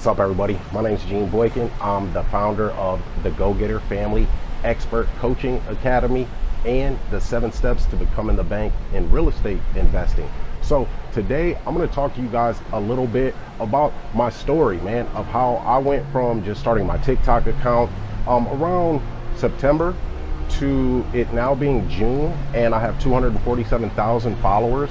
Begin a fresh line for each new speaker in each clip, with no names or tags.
What's up, everybody? My name is Gene Boykin. I'm the founder of the GoGetter Family Expert Coaching Academy and the 7 steps to becoming the bank in real estate investing. So today I'm going to talk to you guys a little bit about my story, man, of how I went from just starting my TikTok account around September to it now being June, and I have 247,000 followers.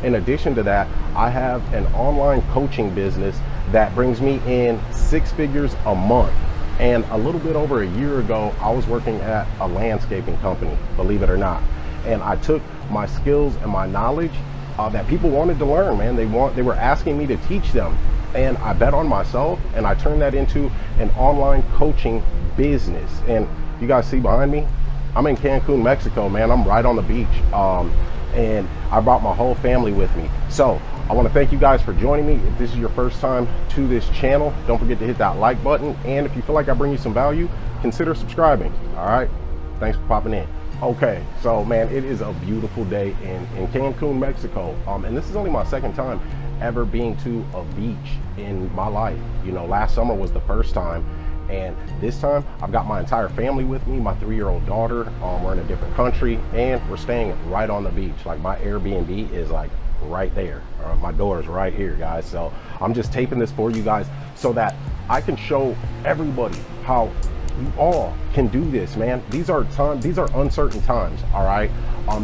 In addition to that, I have an online coaching business that brings me in 6 figures a month. And a little bit over a year ago, I was working at a landscaping company, believe it or not. And I took my skills and my knowledge that people wanted to learn, man. They were asking me to teach them. And I bet on myself, and I turned that into an online coaching business. And you guys see behind me, I'm in Cancun, Mexico, man. I'm right on the beach. And I brought my whole family with me. So I want to thank you guys for joining me. If this is your first time to this channel, don't forget to hit that like button. And if you feel like I bring you some value, consider subscribing. All right. Thanks for popping in. Okay. So, man, it is a beautiful day in Cancun, Mexico. And this is only my second time ever being to a beach in my life. You know, last summer was the first time. And this time I've got my entire family with me, my 3-year-old daughter. We're in a different country and we're staying right on the beach. Like, my Airbnb is like right there. My door is right here, guys. So I'm just taping this for you guys so that I can show everybody how you all can do this, man. These are uncertain times. All right.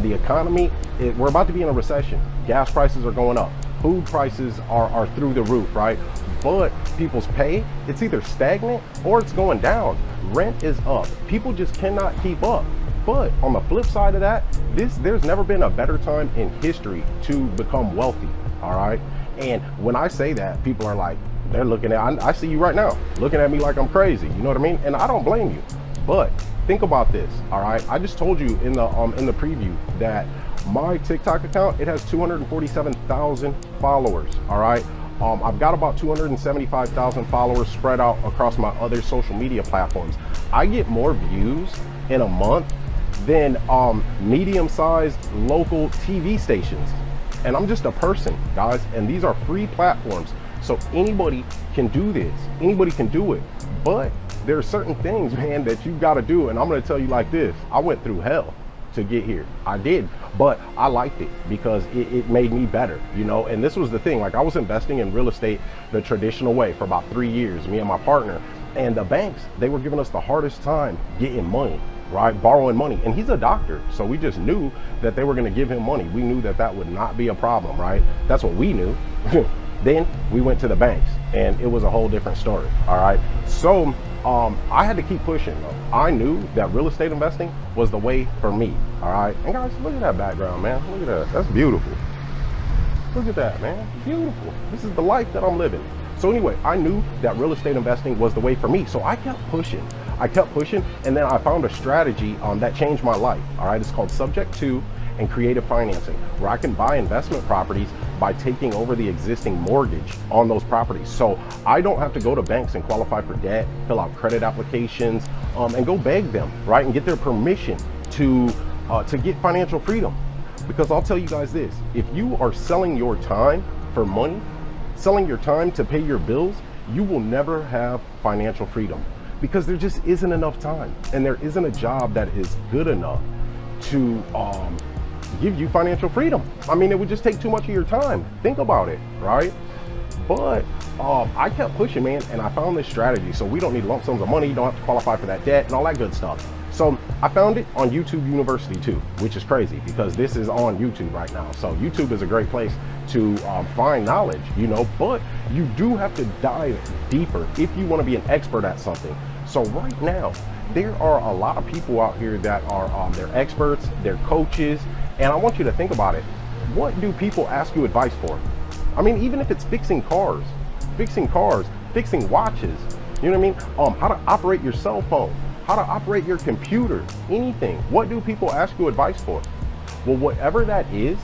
The economy, we're about to be in a recession. Gas prices are going up. Food prices are through the roof, right? But people's pay, it's either stagnant or it's going down. Rent is up. People just cannot keep up. But on the flip side of that, there's never been a better time in history to become wealthy, all right? And when I say that, people are like, they're looking at, I see you right now, looking at me like I'm crazy, you know what I mean? And I don't blame you. But think about this, all right? I just told you in the preview that my TikTok account, it has 247,000 followers, all right? I've got about 275,000 followers spread out across my other social media platforms. I get more views in a month than medium-sized local TV stations. And I'm just a person, guys, and these are free platforms. So anybody can do this. Anybody can do it. But there are certain things, man, that you've got to do. And I'm going to tell you like this. I went through hell to get here. I did, but I liked it because it made me better, you know. And this was the thing, like, I was investing in real estate the traditional way for about 3 years, me and my partner, and the banks, they were giving us the hardest time getting money, right? Borrowing money. And he's a doctor, so we just knew that they were going to give him money. We knew that that would not be a problem, right? That's what we knew. Then we went to the banks and it was a whole different story. All right. So I had to keep pushing though. I knew that real estate investing was the way for me. All right. And guys, look at that background, man. Look at that. That's beautiful. Look at that, man. Beautiful. This is the life that I'm living. So anyway, I knew that real estate investing was the way for me. So I kept pushing. And then I found a strategy that changed my life. All right. It's called Subject to and Creative Financing, where I can buy investment properties by taking over the existing mortgage on those properties. So I don't have to go to banks and qualify for debt, fill out credit applications, and go beg them, right, and get their permission to get financial freedom. Because I'll tell you guys this, if you are selling your time for money, selling your time to pay your bills, you will never have financial freedom, because there just isn't enough time, and there isn't a job that is good enough to give you financial freedom. I mean, it would just take too much of your time. Think about it, right? But I kept pushing, man, and I found this strategy. So we don't need lump sums of money. You don't have to qualify for that debt and all that good stuff. So I found it on YouTube University too, which is crazy because this is on YouTube right now. So YouTube is a great place to find knowledge, you know, but you do have to dive deeper if you want to be an expert at something. So right now, there are a lot of people out here that are they're experts, they're coaches, and I want you to think about it. What do people ask you advice for? I mean, even if it's fixing cars, fixing watches, you know what I mean? How to operate your cell phone, how to operate your computer, anything. What do people ask you advice for? Well, whatever that is,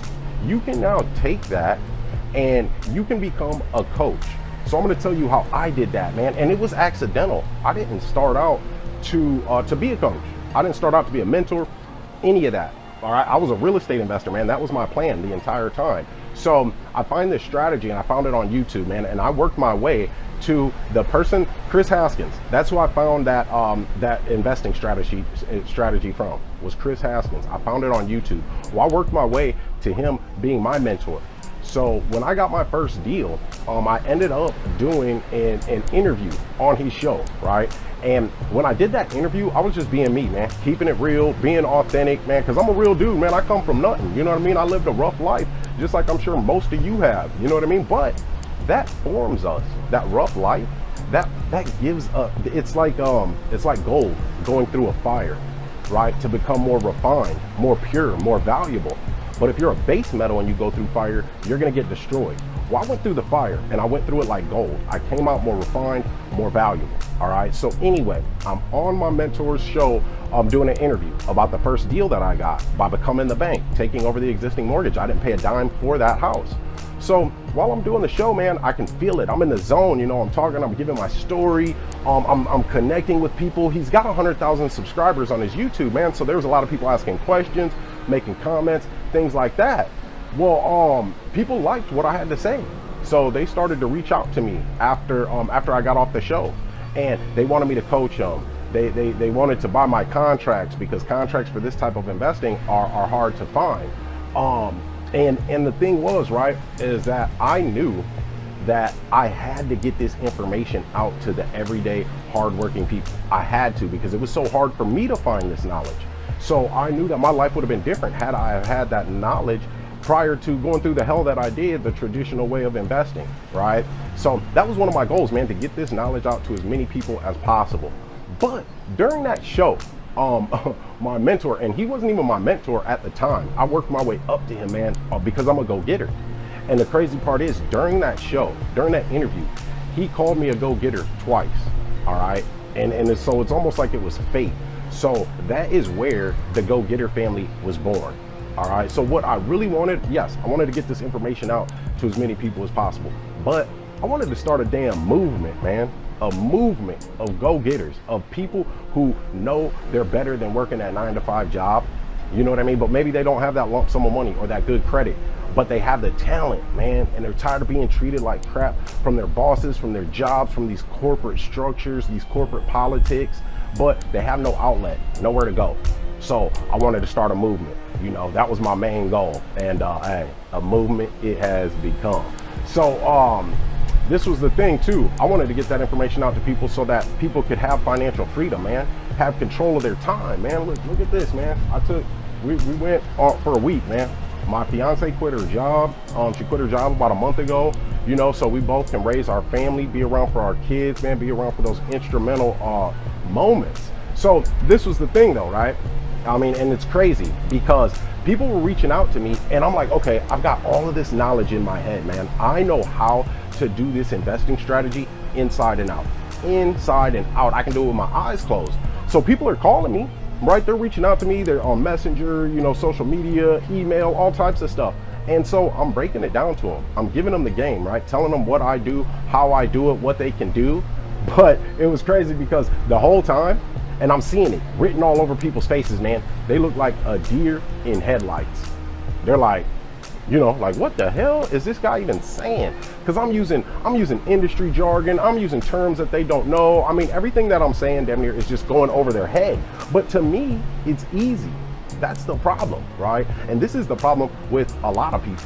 you can now take that and you can become a coach. So I'm going to tell you how I did that, man. And it was accidental. I didn't start out to be a coach. I didn't start out to be a mentor, any of that. All right. I was a real estate investor, man. That was my plan the entire time. So I find this strategy and I found it on YouTube, man. And I worked my way to the person, Chris Haskins. That's who I found that that investing strategy from, was Chris Haskins. I found it on YouTube. Well, I worked my way to him being my mentor. So when I got my first deal, I ended up doing an interview on his show, right? And when I did that interview, I was just being me, man, keeping it real, being authentic, man, because I'm a real dude, man. I come from nothing, you know what I mean? I lived a rough life, just like I'm sure most of you have, you know what I mean? But that forms us, that rough life, that gives us, it's like gold going through a fire, right? To become more refined, more pure, more valuable. But if you're a base metal and you go through fire, you're gonna get destroyed. Well, I went through the fire and I went through it like gold. I came out more refined, more valuable, all right? So anyway, I'm on my mentor's show. I'm doing an interview about the first deal that I got by becoming the bank, taking over the existing mortgage. I didn't pay a dime for that house. So while I'm doing the show, man, I can feel it. I'm in the zone, you know, I'm talking, I'm giving my story. I'm connecting with people. He's got 100,000 subscribers on his YouTube, man. So there was a lot of people asking questions, making comments, things like that. Well, people liked what I had to say. So they started to reach out to me after I got off the show, and they wanted me to coach them. They wanted to buy my contracts, because contracts for this type of investing are hard to find. And the thing was, right, is that I knew that I had to get this information out to the everyday hardworking people. I had to, because it was so hard for me to find this knowledge. So I knew that my life would have been different had I had that knowledge prior to going through the hell that I did, the traditional way of investing, right? So that was one of my goals, man, to get this knowledge out to as many people as possible. But during that show, my mentor, and he wasn't even my mentor at the time, I worked my way up to him, man, because I'm a go-getter. And the crazy part is, during that show, during that interview, he called me a go-getter twice, all right? And so it's almost like it was fate. So that is where the go-getter family was born, all right? So what I really wanted, yes, I wanted to get this information out to as many people as possible, but I wanted to start a damn movement, man. A movement of go-getters, of people who know they're better than working that 9-to-5 job. You know what I mean? But maybe they don't have that lump sum of money or that good credit, but they have the talent, man, and they're tired of being treated like crap from their bosses, from their jobs, from these corporate structures, these corporate politics, but they have no outlet, nowhere to go. So I wanted to start a movement. You know, that was my main goal, and hey, a movement it has become. So this was the thing too. I wanted to get that information out to people so that people could have financial freedom, man, have control of their time, man. Look at this, man. We went for a week, man. My fiance quit her job. She quit her job about a month ago, you know, so we both can raise our family, be around for our kids, man, be around for those instrumental moments. So this was the thing though, right? I mean, and it's crazy because people were reaching out to me and I'm like, okay, I've got all of this knowledge in my head, man. I know how to do this investing strategy inside and out. Inside and out. I can do it with my eyes closed. So people are calling me, right? They're reaching out to me. They're on Messenger, you know, social media, email, all types of stuff. And so I'm breaking it down to them. I'm giving them the game, right? Telling them what I do, how I do it, what they can do. But it was crazy because the whole time, and I'm seeing it written all over people's faces, man. They look like a deer in headlights. They're like, you know, like, what the hell is this guy even saying? Because I'm using industry jargon. I'm using terms that they don't know. I mean, everything that I'm saying damn near is just going over their head. But to me, it's easy. That's the problem, right? And this is the problem with a lot of people.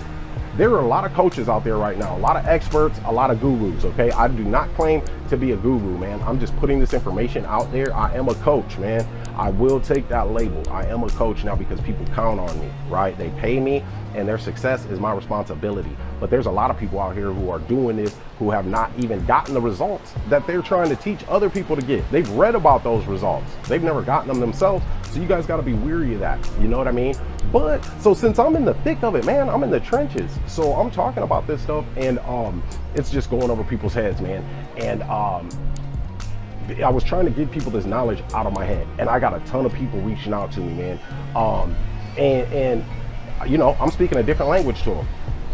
There are a lot of coaches out there right now, a lot of experts, a lot of gurus, okay? I do not claim to be a guru, man. I'm just putting this information out there. I am a coach, man. I will take that label. I am a coach now because people count on me, right? They pay me and their success is my responsibility. But there's a lot of people out here who are doing this who have not even gotten the results that they're trying to teach other people to get. They've read about those results. They've never gotten them themselves. So you guys got to be weary of that. You know what I mean? But so since I'm in the thick of it, man, I'm in the trenches. So I'm talking about this stuff and it's just going over people's heads, man. And I was trying to give people this knowledge out of my head, and I got a ton of people reaching out to me, man. And you know, I'm speaking a different language to them.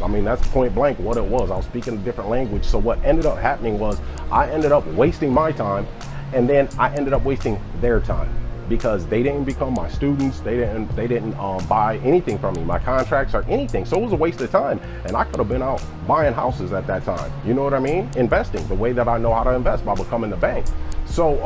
I mean, that's point blank what it was. I was speaking a different language. So what ended up happening was I ended up wasting my time, and then I ended up wasting their time. because they didn't become my students. They didn't buy anything from me, my contracts or anything. So it was a waste of time. And I could have been out buying houses at that time. You know what I mean? Investing the way that I know how to invest, by becoming the bank. So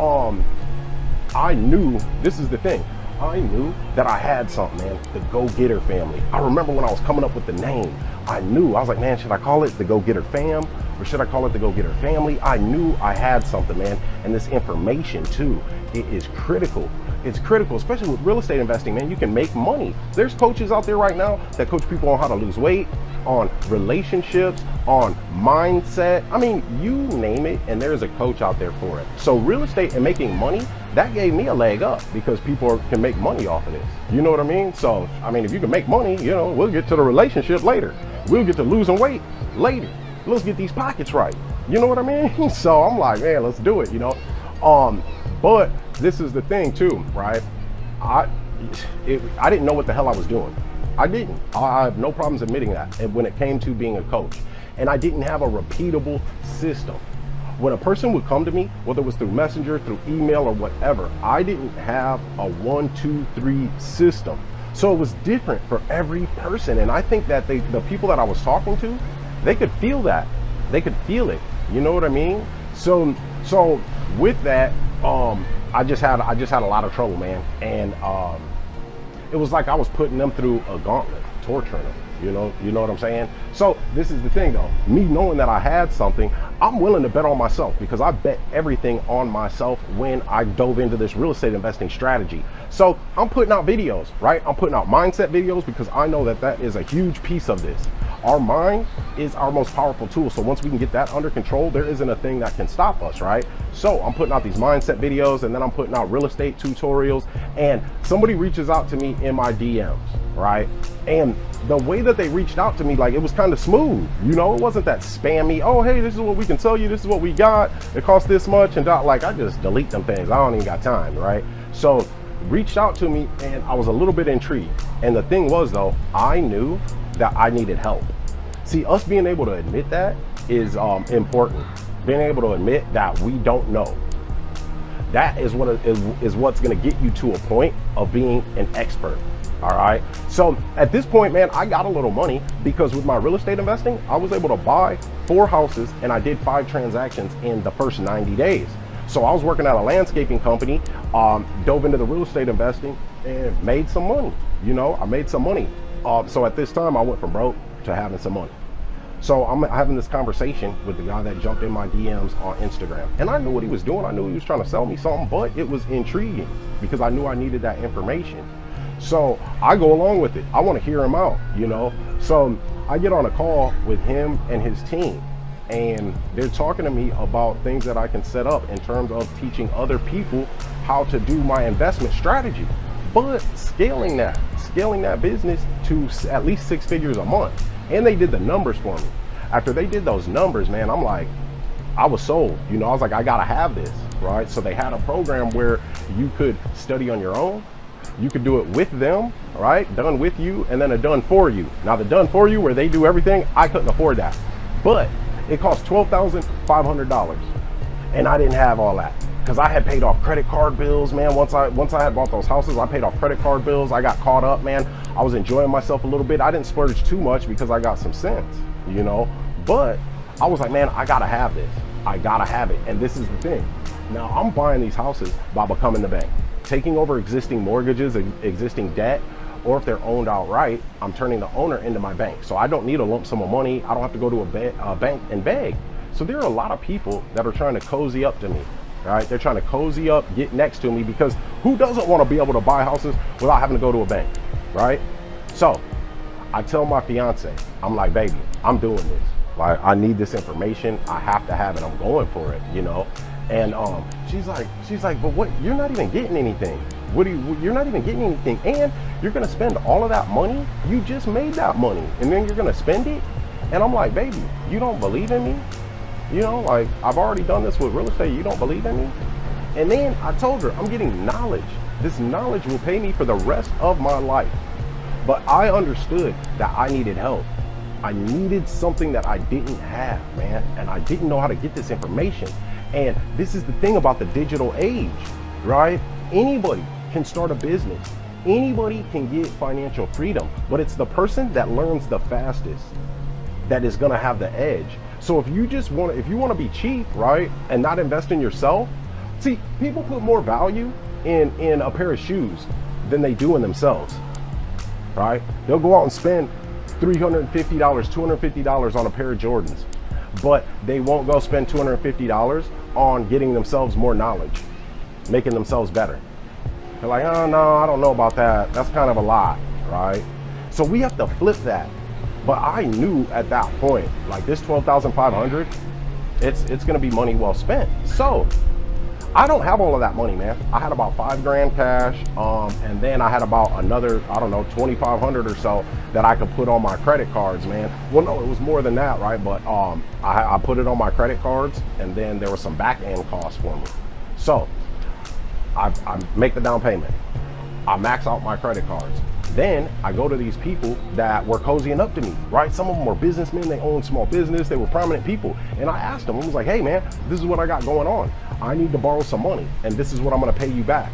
I knew, this is the thing, I knew that I had something, man. The GoGetter family. I remember when I was coming up with the name, I was like, man, should I call it the GoGetter fam, or should I call it the GoGetter family? I knew I had something, man. And this information too, it is critical. It's critical, especially with real estate investing, man. You can make money. There's coaches out there right now that coach people on how to lose weight, on relationships, on mindset. I mean, you name it, and there's a coach out there for it. So real estate and making money, that gave me a leg up, because people can make money off of this. You know what I mean? So, I mean, if you can make money, you know, we'll get to the relationship later. We'll get to losing weight later. Let's get these pockets right. You know what I mean? So I'm like, man, let's do it, you know? But this is the thing too, right? I didn't know what the hell I was doing. I didn't. I have no problems admitting that. And when it came to being a coach, and I didn't have a repeatable system. When a person would come to me, whether it was through Messenger, through email, or whatever, I didn't have a 1, 2, 3 system. So it was different for every person. And I think that the people that I was talking to, they could feel that. They could feel it. You know what I mean? So with that, I just had a lot of trouble, man. And it was like I was putting them through a gauntlet, torturing them. You know what I'm saying? So this is the thing though, me knowing that I had something, I'm willing to bet on myself, because I bet everything on myself when I dove into this real estate investing strategy. So I'm putting out videos, right? I'm putting out mindset videos, because I know that that is a huge piece of this. Our mind is our most powerful tool. So once we can get that under control, there isn't a thing that can stop us, right? So I'm putting out these mindset videos, and then I'm putting out real estate tutorials, and somebody reaches out to me in my DMs, right? And the way that they reached out to me, like, it was kind of smooth, you know? It wasn't that spammy, oh, hey, this is what we can tell you, this is what we got, it costs this much, and like, I just delete them things. I don't even got time, right? So reached out to me, and I was a little bit intrigued. And the thing was though, I knew that I needed help. See, us being able to admit that is important. Being able to admit that we don't know. That is what's gonna get you to a point of being an expert. All right. So at this point, man, I got a little money, because with my real estate investing, I was able to buy 4 houses, and I did 5 transactions in the first 90 days. So I was working at a landscaping company, dove into the real estate investing, and made some money. You know, I made some money. So at this time, I went from broke to having some money. So I'm having this conversation with the guy that jumped in my DMs on Instagram, and I knew what he was doing. I knew he was trying to sell me something, but it was intriguing, because I knew I needed that information. So I go along with it. I want to hear him out, you know? So I get on a call with him and his team, and they're talking to me about things that I can set up in terms of teaching other people how to do my investment strategy, but scaling that business to at least 6 figures a month. And they did the numbers for me. After they did those numbers, man, I'm like, I was sold. You know, I was like, I gotta have this, right? So they had a program where you could study on your own. You could do it with them, right? Done with you, and then a done for you. Now the done for you, where they do everything, I couldn't afford that. But it cost $12,500. And I didn't have all that, because I had paid off credit card bills, man. Once I had bought those houses, I paid off credit card bills. I got caught up, man. I was enjoying myself a little bit. I didn't splurge too much, because I got some sense, you know? But I was like, man, I gotta have this. I gotta have it. And this is the thing. Now I'm buying these houses by becoming the bank, taking over existing mortgages, existing debt, or if they're owned outright, I'm turning the owner into my bank. So I don't need a lump sum of money. I don't have to go to a bank and beg. So there are a lot of people that are trying to cozy up to me, right? They're trying to cozy up, get next to me, because who doesn't want to be able to buy houses without having to go to a bank, right? So I tell my fiance, I'm like, baby, I'm doing this. Like, I need this information. I have to have it. I'm going for it, you know? And she's like, but what? You're not even getting anything. You're not even getting anything, and you're gonna spend all of that money. You just made that money, and then you're gonna spend it. And I'm like, baby, you don't believe in me? You know, like, I've already done this with real estate. You don't believe in me? And then I told her, I'm getting knowledge. This knowledge will pay me for the rest of my life. But I understood that I needed help. I needed something that I didn't have, man, and I didn't know how to get this information. And this is the thing about the digital age, right? Anybody can start a business. Anybody can get financial freedom, but it's the person that learns the fastest that is gonna have the edge. So if you wanna be cheap, right, and not invest in yourself, see, people put more value in a pair of shoes than they do in themselves, right? They'll go out and spend $350, $250 on a pair of Jordans, but they won't go spend $250 on getting themselves more knowledge, making themselves better. They're like, oh no, I don't know about that. That's kind of a lot, right? So we have to flip that. But I knew at that point, like this 12,500, it's gonna be money well spent. So I don't have all of that money, man. I had about $5 grand cash, and then I had about another, I don't know, 2,500 or so that I could put on my credit cards, man. Well, no, it was more than that, right? But I put it on my credit cards, and then there was some back end costs for me. So I make the down payment. I max out my credit cards. Then I go to these people that were cozying up to me, right? Some of them were businessmen, they owned small business, they were prominent people. And I asked them, I was like, hey man, this is what I got going on. I need to borrow some money and this is what I'm gonna pay you back.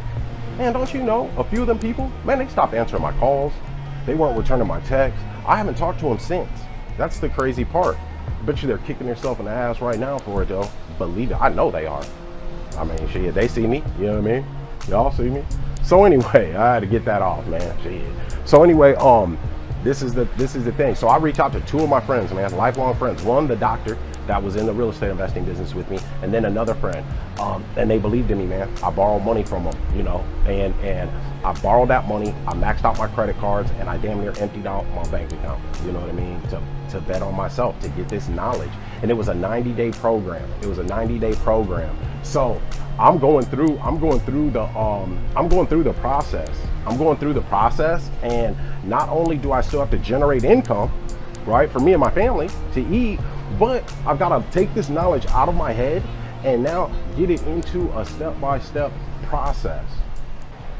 Man, don't you know, a few of them people, man, they stopped answering my calls. They weren't returning my texts. I haven't talked to them since. That's the crazy part. I bet you they're kicking themselves in the ass right now for it though. Believe it, I know they are. I mean, shit, they see me, you know what I mean? Y'all see me? So anyway, I had to get that off, man. Shit. So anyway, this is the thing. So I reached out to two of my friends, man, lifelong friends. One, the doctor that was in the real estate investing business with me, and then another friend. And they believed in me, man. I borrowed money from them, you know, and I borrowed that money. I maxed out my credit cards, and I damn near emptied out my bank account. You know what I mean? To bet on myself, to get this knowledge. And it was a 90-day program. It was a 90-day program. So I'm going through the process. I'm going through the process, and not only do I still have to generate income, right, for me and my family to eat, but I've got to take this knowledge out of my head and now get it into a step-by-step process.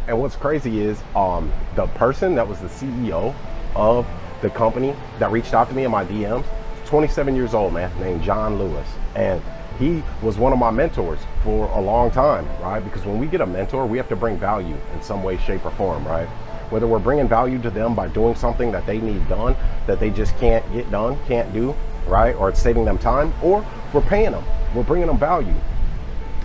And what's crazy is the person that was the CEO of the company that reached out to me in my DMs, 27 years old, man, named John Lewis. And he was one of my mentors for a long time, right? Because when we get a mentor, we have to bring value in some way, shape, or form, right? Whether we're bringing value to them by doing something that they need done, that they just can't get done, can't do, right? Or it's saving them time, or we're paying them, we're bringing them value.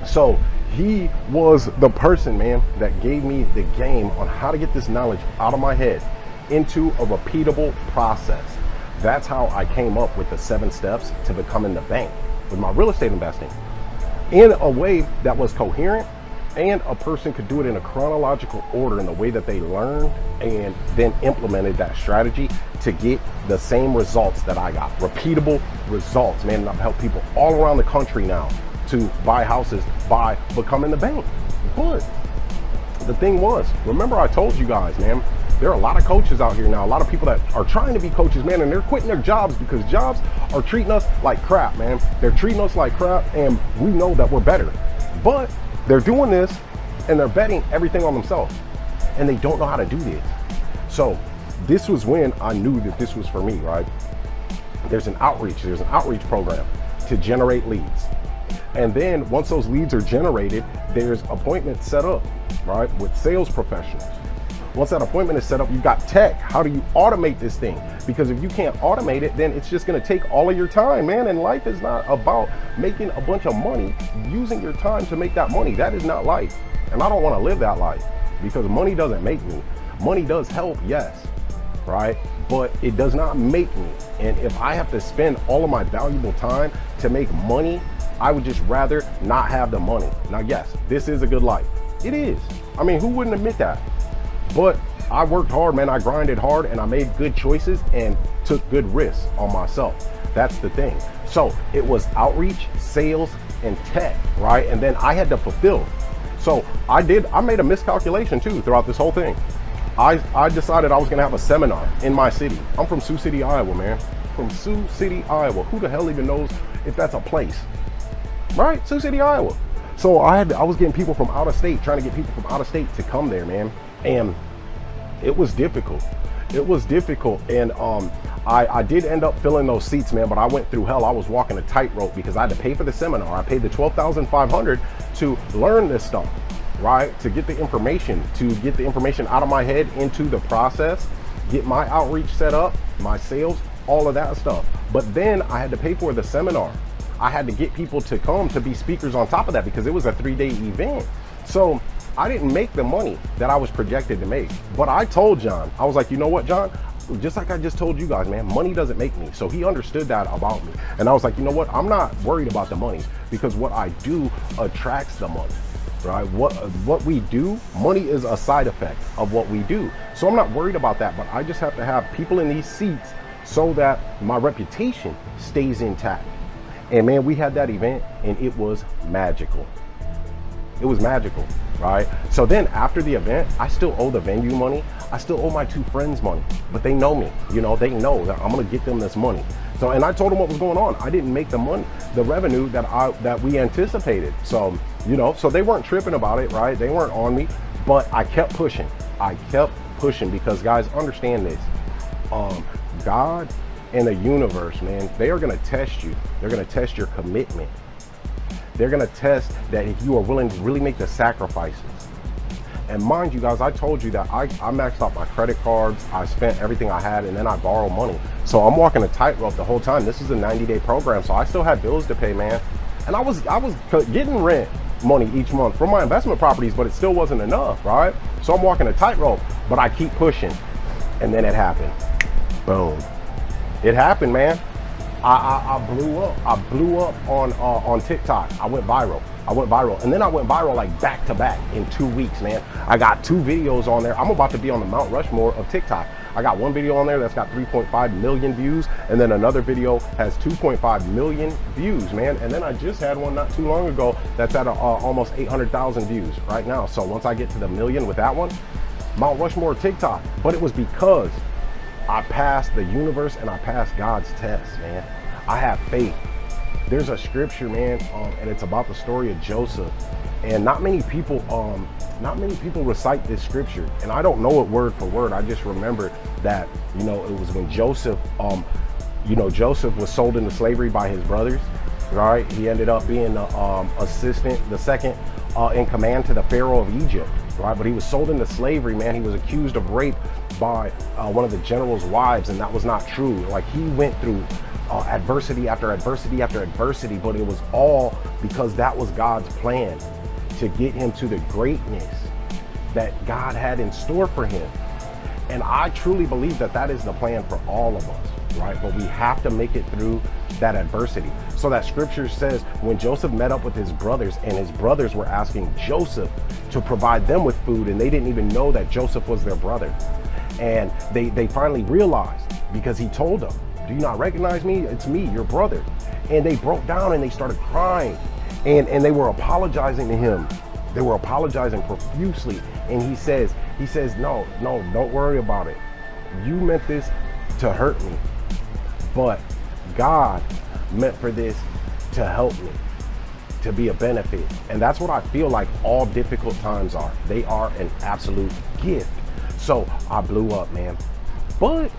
So he was the person, man, that gave me the game on how to get this knowledge out of my head into a repeatable process. That's how I came up with the 7 steps to becoming the bank with my real estate investing in a way that was coherent, and a person could do it in a chronological order in the way that they learned and then implemented that strategy to get the same results that I got. Repeatable results, man. And I've helped people all around the country now to buy houses by becoming the bank. But the thing was, remember I told you guys, man, there are a lot of coaches out here now, a lot of people that are trying to be coaches, man, and they're quitting their jobs because jobs are treating us like crap, man. They're treating us like crap, and we know that we're better. But they're doing this and they're betting everything on themselves, and they don't know how to do this. So this was when I knew that this was for me, right? There's an outreach program to generate leads. And then once those leads are generated, there's appointments set up, right, with sales professionals. Once that appointment is set up, you've got tech. How do you automate this thing? Because if you can't automate it, then it's just gonna take all of your time, man. And life is not about making a bunch of money, using your time to make that money. That is not life. And I don't wanna live that life, because money doesn't make me. Money does help, yes, right? But it does not make me. And if I have to spend all of my valuable time to make money, I would just rather not have the money. Now, yes, this is a good life. It is. I mean, who wouldn't admit that? But I worked hard, man. I grinded hard, and I made good choices and took good risks on myself. That's the thing. So it was outreach, sales, and tech, right? And then I had to fulfill. So I made a miscalculation too throughout this whole thing. I decided I was gonna have a seminar in my city. I'm from Sioux City, Iowa, man. From Sioux City, Iowa. Who the hell even knows if that's a place? Right? Sioux City, Iowa. So I was getting people from out of state, trying to get people from out of state to come there, man. And it was difficult. It was difficult. And I did end up filling those seats, man, but I went through hell. I was walking a tightrope because I had to pay for the seminar. I paid the $12,500 to learn this stuff, right? To get the information out of my head into the process, get my outreach set up, my sales, all of that stuff. But then I had to pay for the seminar. I had to get people to come to be speakers on top of that because it was a 3-day event. So I didn't make the money that I was projected to make. But I told John, I was like, you know what, John? Just like I just told you guys, man, money doesn't make me. So he understood that about me. And I was like, you know what? I'm not worried about the money because what I do attracts the money, right? What we do, money is a side effect of what we do. So I'm not worried about that, but I just have to have people in these seats so that my reputation stays intact. And man, we had that event and it was magical. It was magical, right? So then after the event, I still owe the venue money. I still owe my 2 friends money, but they know me, you know, they know that I'm gonna get them this money. So, and I told them what was going on. I didn't make the money, the revenue that we anticipated. So, you know, so they weren't tripping about it, right? They weren't on me, but I kept pushing. I kept pushing because guys, understand this. God and the universe, man, they are gonna test you. They're gonna test your commitment. They're gonna test that if you are willing to really make the sacrifices. And mind you guys, I told you that I maxed out my credit cards, I spent everything I had, and then I borrowed money. So I'm walking a tightrope the whole time. This is a 90-day program, so I still had bills to pay, man. And I was getting rent money each month from my investment properties, but it still wasn't enough, right? So I'm walking a tightrope, but I keep pushing. And then it happened. Boom. It happened, man. I blew up. I blew up on TikTok. I went viral. And then I went viral like back to back in 2 weeks, man. I got 2 videos on there. I'm about to be on the Mount Rushmore of TikTok. I got one video on there that's got 3.5 million views, and then another video has 2.5 million views, man. And then I just had one not too long ago that's at almost 800,000 views right now. So once I get to the million with that one, Mount Rushmore TikTok. But it was because I passed the universe and I passed God's test, man. I have faith. There's a scripture, man, and it's about the story of Joseph. And not many people recite this scripture. And I don't know it word for word. I just remember that, you know, it was when Joseph, Joseph was sold into slavery by his brothers, right? He ended up being the second in command to the Pharaoh of Egypt, right? But he was sold into slavery, man. He was accused of rape by one of the general's wives, and that was not true. Like, he went through adversity after adversity after adversity, but it was all because that was God's plan to get him to the greatness that God had in store for him. And I truly believe that that is the plan for all of us, right? But we have to make it through that adversity. So that scripture says when Joseph met up with his brothers, and his brothers were asking Joseph to provide them with food, and they didn't even know that Joseph was their brother. And they finally realized, because he told them, "Do you not recognize me? It's me, your brother." And they broke down and they started crying, and they were apologizing to him. They were apologizing profusely. And he says, no, don't worry about it. You meant this to hurt me, but God meant for this to help me, to be a benefit. And that's what I feel like all difficult times are. They are an absolute gift. So I blew up, man. But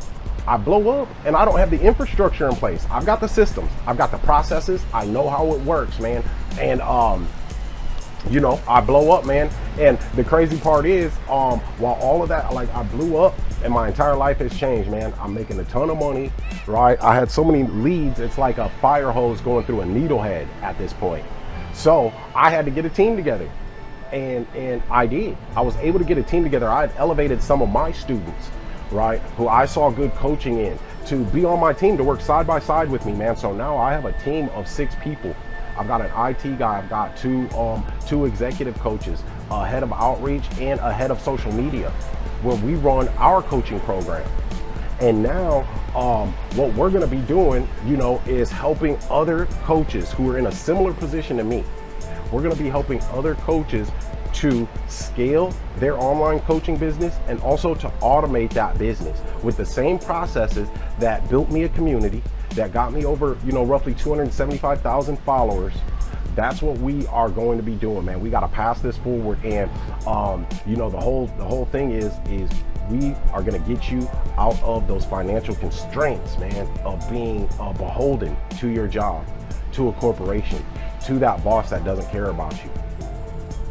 I blow up and I don't have the infrastructure in place. I've got the systems, I've got the processes, I know how it works, man. And I blow up, man. And the crazy part is, while all of that, like, I blew up and my entire life has changed, man. I'm making a ton of money, right? I had so many leads, it's like a fire hose going through a needle head at this point. So I had to get a team together. And I did. I was able to get a team together. I had elevated some of my students, right, who I saw good coaching in, to be on my team, to work side by side with me, man. So now I have a team of 6 people. I've got an IT guy, I've got two executive coaches, a head of outreach and a head of social media, where we run our coaching program. And now what we're gonna be doing, is helping other coaches who are in a similar position to me. We're gonna be helping other coaches to scale their online coaching business and also to automate that business with the same processes that built me a community, that got me over, roughly 275,000 followers. That's what we are going to be doing, man. We got to pass this forward. And, the whole thing is we are going to get you out of those financial constraints, man, of being beholden to your job, to a corporation, to that boss that doesn't care about you.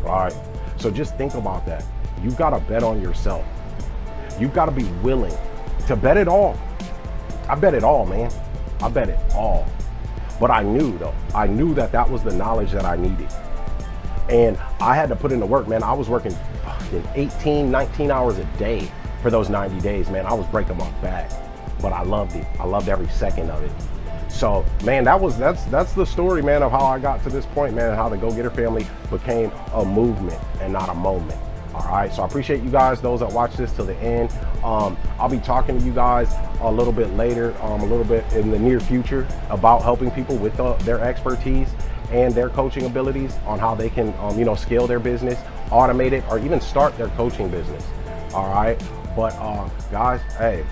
All right. So just think about that. You've got to bet on yourself. You've got to be willing to bet it all. I bet it all, man. I bet it all. But I knew though, I knew that that was the knowledge that I needed. And I had to put in the work, man. I was working 18, 19 hours a day for those 90 days, man. I was breaking my back, but I loved it. I loved every second of it. So, man, that's the story, man, of how I got to this point, man, and how the GoGetter family became a movement and not a moment. All right, so I appreciate you guys, those that watch this till the end. I'll be talking to you guys a little bit later, a little bit in the near future about helping people with their expertise and their coaching abilities on how they can, scale their business, automate it, or even start their coaching business. All right, but guys, hey,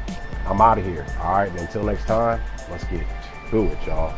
I'm out of here. All right, until next time, let's get to it, y'all.